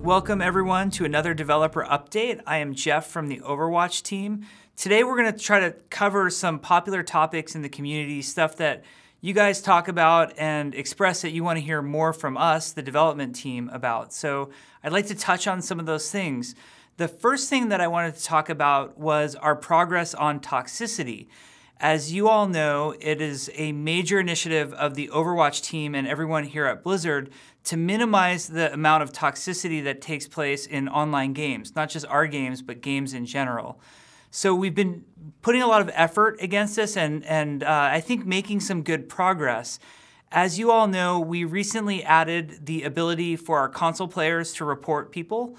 Welcome everyone to another developer update. I am Jeff from the Overwatch team. Today we're going to try to cover some popular topics in the community, stuff that you guys talk about and express that you want to hear more from us, the development team, about. So I'd like to touch on some of those things. The first thing that I wanted to talk about was our progress on toxicity. As you all know, it is a major initiative of the Overwatch team and everyone here at Blizzard to minimize the amount of toxicity that takes place in online games, not just our games, but games in general. So we've been putting a lot of effort against this and I think making some good progress. As you all know, we recently added the ability for our console players to report people,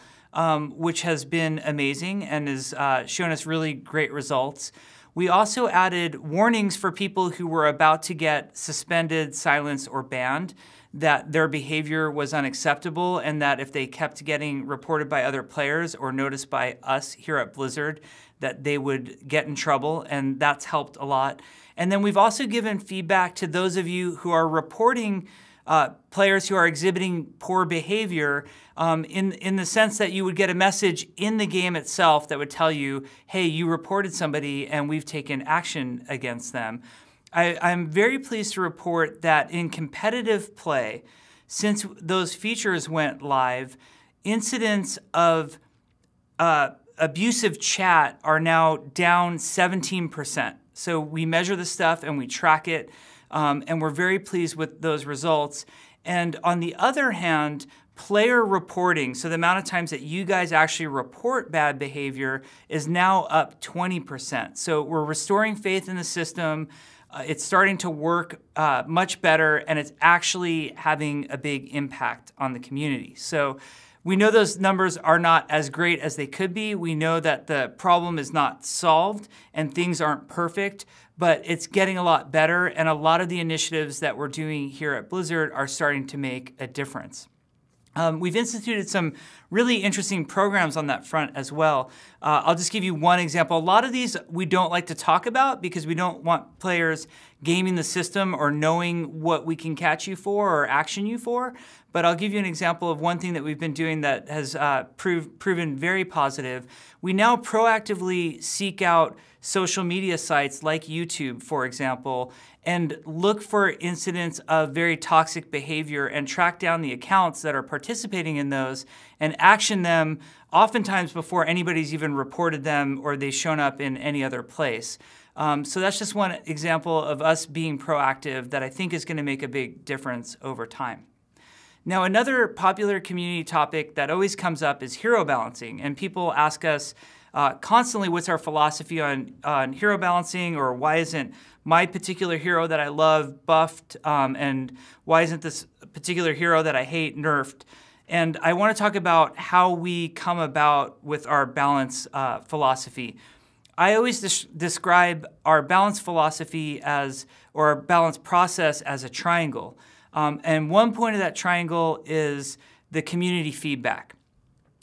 which has been amazing and has shown us really great results. We also added warnings for people who were about to get suspended, silenced, or banned, that their behavior was unacceptable and that if they kept getting reported by other players or noticed by us here at Blizzard, that they would get in trouble, and that's helped a lot. And then we've also given feedback to those of you who are reporting players who are exhibiting poor behavior in the sense that you would get a message in the game itself that would tell you, hey, you reported somebody and we've taken action against them. I'm very pleased to report that in competitive play, since those features went live, incidents of abusive chat are now down 17%. So we measure the stuff and we track it, and we're very pleased with those results. And on the other hand, player reporting, so the amount of times that you guys actually report bad behavior, is now up 20%. So we're restoring faith in the system. It's starting to work much better, and it's actually having a big impact on the community. So we know those numbers are not as great as they could be. We know that the problem is not solved and things aren't perfect, but it's getting a lot better, and a lot of the initiatives that we're doing here at Blizzard are starting to make a difference. We've instituted some really interesting programs on that front as well. I'll just give you one example. A lot of these we don't like to talk about because we don't want players gaming the system or knowing what we can catch you for or action you for. But I'll give you an example of one thing that we've been doing that has proven very positive. We now proactively seek out social media sites like YouTube, for example, and look for incidents of very toxic behavior and track down the accounts that are participating in those and action them oftentimes before anybody's even reported them or they've shown up in any other place. So that's just one example of us being proactive that I think is going to make a big difference over time. Now, another popular community topic that always comes up is hero balancing, and people ask us constantly what's our philosophy on hero balancing, or why isn't my particular hero that I love buffed, and why isn't this particular hero that I hate nerfed? And I want to talk about how we come about with our balance philosophy. I always describe our balance philosophy as, or our balance process as, a triangle. And one point of that triangle is the community feedback.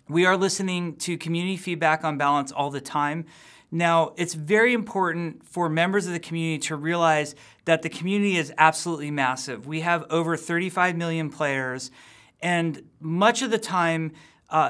We are listening to community feedback on balance all the time. Now, it's very important for members of the community to realize that the community is absolutely massive. We have over 35 million players, and much of the time,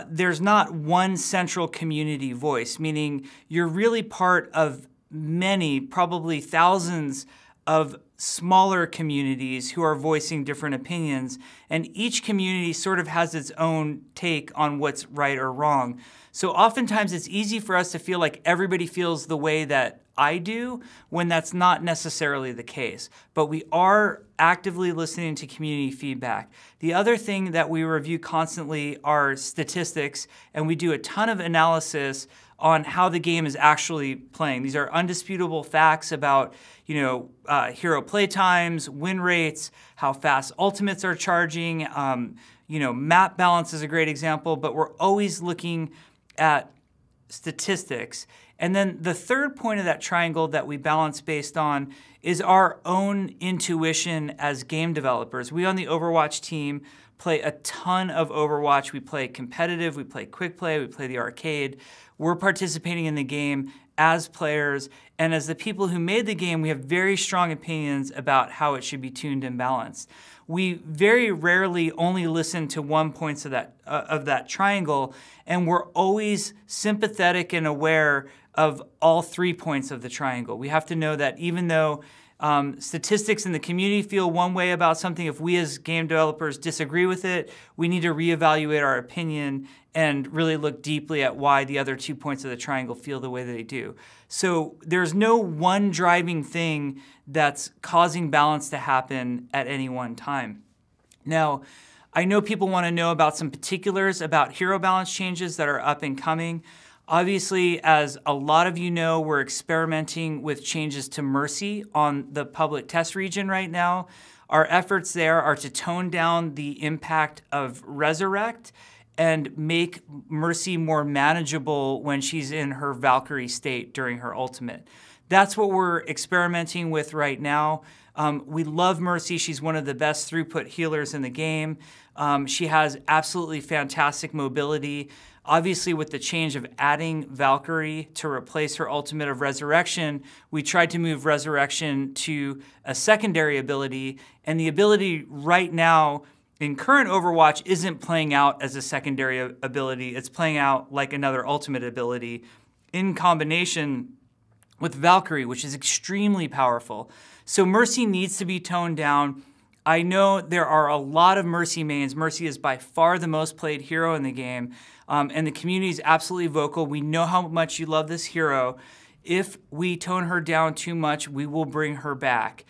there's not one central community voice, meaning you're really part of many, probably thousands of smaller communities who are voicing different opinions, and each community sort of has its own take on what's right or wrong. So oftentimes it's easy for us to feel like everybody feels the way that I do when that's not necessarily the case. But we are actively listening to community feedback. The other thing that we review constantly are statistics, and we do a ton of analysis on how the game is actually playing. These are undisputable facts about, hero play times, win rates, how fast ultimates are charging. Map balance is a great example, but we're always looking at statistics. And then the third point of that triangle that we balance based on is our own intuition as game developers. We on the Overwatch team play a ton of Overwatch. We play competitive, we play quick play, we play the arcade. We're participating in the game, as players, and as the people who made the game, we have very strong opinions about how it should be tuned and balanced. We very rarely only listen to one point of that triangle, and we're always sympathetic and aware of all 3 points of the triangle. We have to know that even though statistics in the community feel one way about something, if we as game developers disagree with it, we need to reevaluate our opinion and really look deeply at why the other 2 points of the triangle feel the way they do. So there's no one driving thing that's causing balance to happen at any one time. Now, I know people want to know about some particulars about hero balance changes that are up and coming. Obviously, as a lot of you know, we're experimenting with changes to Mercy on the public test region right now. Our efforts there are to tone down the impact of Resurrect and make Mercy more manageable when she's in her Valkyrie state during her ultimate. That's what we're experimenting with right now. We love Mercy. She's one of the best throughput healers in the game. She has absolutely fantastic mobility. Obviously, with the change of adding Valkyrie to replace her ultimate of Resurrection, we tried to move Resurrection to a secondary ability, and the ability right now in current Overwatch isn't playing out as a secondary ability. It's playing out like another ultimate ability in combination with Valkyrie, which is extremely powerful. So Mercy needs to be toned down. I know there are a lot of Mercy mains. Mercy is by far the most played hero in the game, and the community is absolutely vocal. We know how much you love this hero. If we tone her down too much, we will bring her back.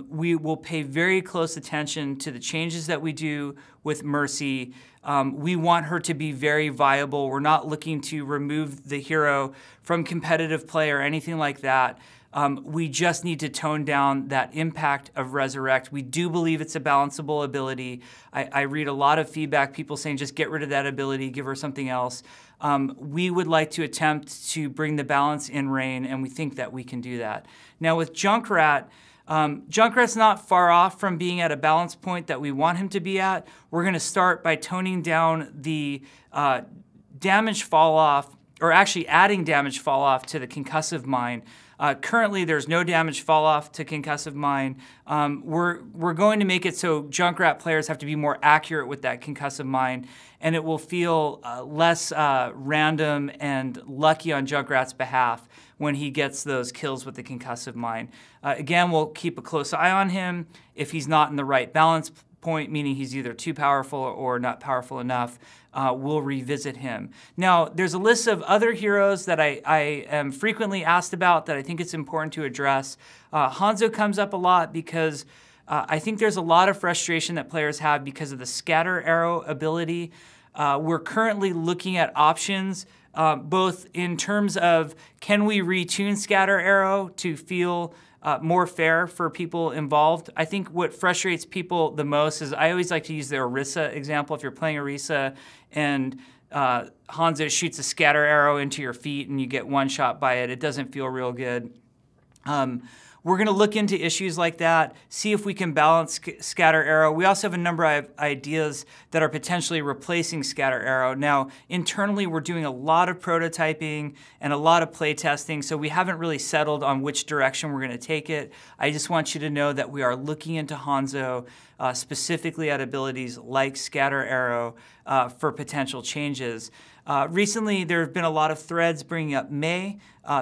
We will pay very close attention to the changes that we do with Mercy. We want her to be very viable. We're not looking to remove the hero from competitive play or anything like that. We just need to tone down that impact of Resurrect. We do believe it's a balanceable ability. I read a lot of feedback, people saying just get rid of that ability, give her something else. We would like to attempt to bring the balance in Reign, and we think that we can do that. Now with Junkrat, Junkrat's not far off from being at a balance point that we want him to be at. We're going to start by toning down the damage fall off, or actually adding damage fall off to the concussive mine. Currently, there's no damage fall off to concussive mine. We're going to make it so Junkrat players have to be more accurate with that concussive mine, and it will feel less random and lucky on Junkrat's behalf when he gets those kills with the concussive mine. Again, we'll keep a close eye on him. If he's not in the right balance point, meaning he's either too powerful or not powerful enough, we'll revisit him. Now, there's a list of other heroes that I am frequently asked about that I think it's important to address. Hanzo comes up a lot because I think there's a lot of frustration that players have because of the scatter arrow ability. We're currently looking at options both in terms of can we retune scatter arrow to feel more fair for people involved. I think what frustrates people the most is I always like to use the Orisa example. If you're playing Orisa and Hanzo shoots a scatter arrow into your feet and you get one shot by it, it doesn't feel real good. We're going to look into issues like that, see if we can balance scatter arrow. We also have a number of ideas that are potentially replacing scatter arrow. Now, internally, we're doing a lot of prototyping and a lot of play testing, so we haven't really settled on which direction we're going to take it. I just want you to know that we are looking into Hanzo, specifically at abilities like scatter arrow for potential changes. Recently, there have been a lot of threads bringing up Mei.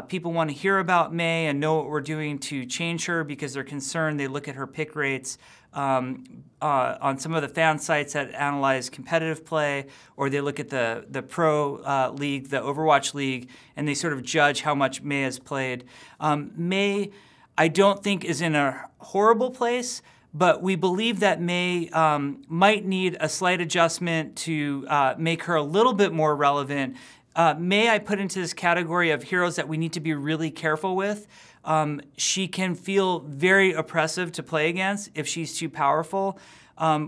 People want to hear about Mei and know what we're doing to change her because they're concerned. They look at her pick rates on some of the fan sites that analyze competitive play, or they look at the pro league, the Overwatch league, and they sort of judge how much Mei has played. Mei, I don't think, is in a horrible place, but we believe that Mei might need a slight adjustment to make her a little bit more relevant. Mei I put into this category of heroes that we need to be really careful with. She can feel very oppressive to play against if she's too powerful.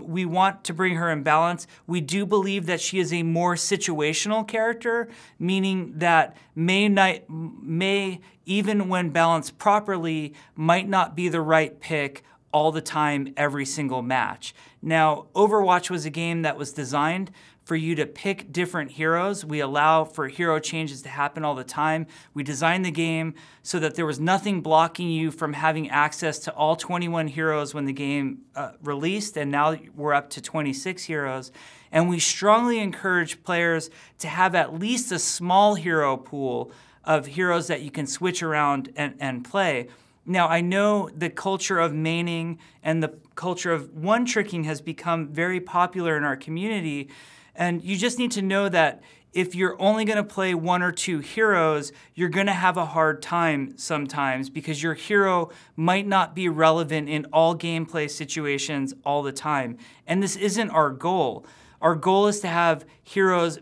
We want to bring her in balance. We do believe that she is a more situational character, meaning that Mei, even when balanced properly, might not be the right pick all the time, every single match. Now, Overwatch was a game that was designed for you to pick different heroes. We allow for hero changes to happen all the time. We designed the game so that there was nothing blocking you from having access to all 21 heroes when the game released, and now we're up to 26 heroes. And we strongly encourage players to have at least a small hero pool of heroes that you can switch around and play. Now, I know the culture of maining and the culture of one-tricking has become very popular in our community, and you just need to know that if you're only going to play one or two heroes, you're going to have a hard time sometimes because your hero might not be relevant in all gameplay situations all the time. And this isn't our goal. Our goal is to have heroes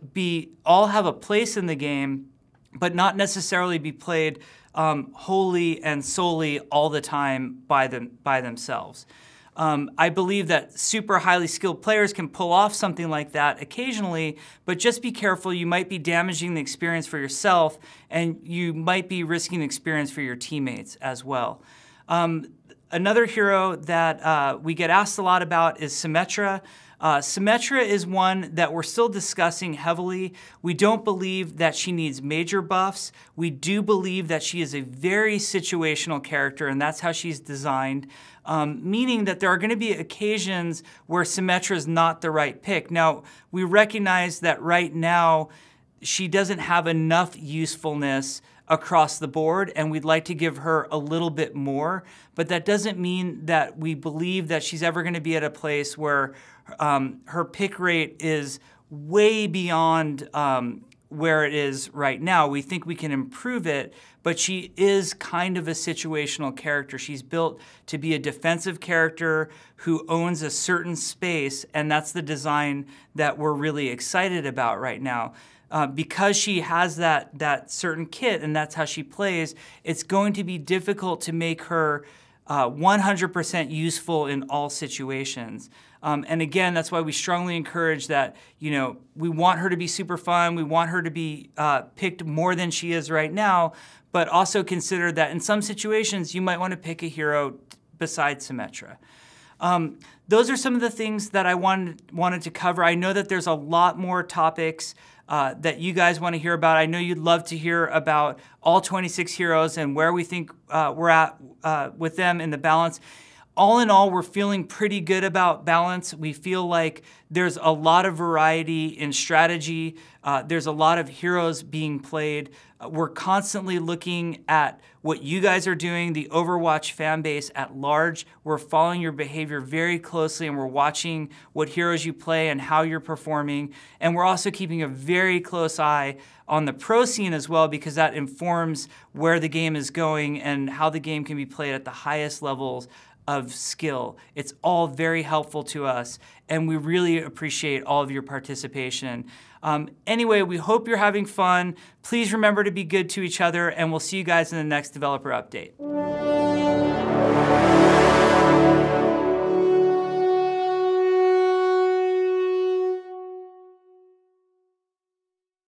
all have a place in the game, but not necessarily be played wholly and solely all the time by themselves. I believe that super highly skilled players can pull off something like that occasionally, but just be careful. You might be damaging the experience for yourself, and you might be risking the experience for your teammates as well. Another hero that we get asked a lot about is Symmetra. Symmetra is one that we're still discussing heavily. We don't believe that she needs major buffs. We do believe that she is a very situational character, and that's how she's designed, meaning that there are going to be occasions where Symmetra is not the right pick. Now, we recognize that right now she doesn't have enough usefulness across the board, and we'd like to give her a little bit more, but that doesn't mean that we believe that she's ever going to be at a place where her pick rate is way beyond where it is right now. We think we can improve it, but she is kind of a situational character. She's built to be a defensive character who owns a certain space, and that's the design that we're really excited about right now. Because she has that certain kit and that's how she plays, it's going to be difficult to make her 100% useful in all situations. And again, that's why we strongly encourage that, we want her to be super fun, we want her to be picked more than she is right now, but also consider that in some situations you might want to pick a hero besides Symmetra. Those are some of the things that I wanted to cover. I know that there's a lot more topics that you guys want to hear about. I know you'd love to hear about all 26 heroes and where we think we're at with them in the balance. All in all, we're feeling pretty good about balance. We feel like there's a lot of variety in strategy. There's a lot of heroes being played. We're constantly looking at what you guys are doing, the Overwatch fan base at large. We're following your behavior very closely, and we're watching what heroes you play and how you're performing. And we're also keeping a very close eye on the pro scene as well, because that informs where the game is going and how the game can be played at the highest levels of skill. It's all very helpful to us, and we really appreciate all of your participation. Anyway, we hope you're having fun. Please remember to be good to each other, and we'll see you guys in the next developer update.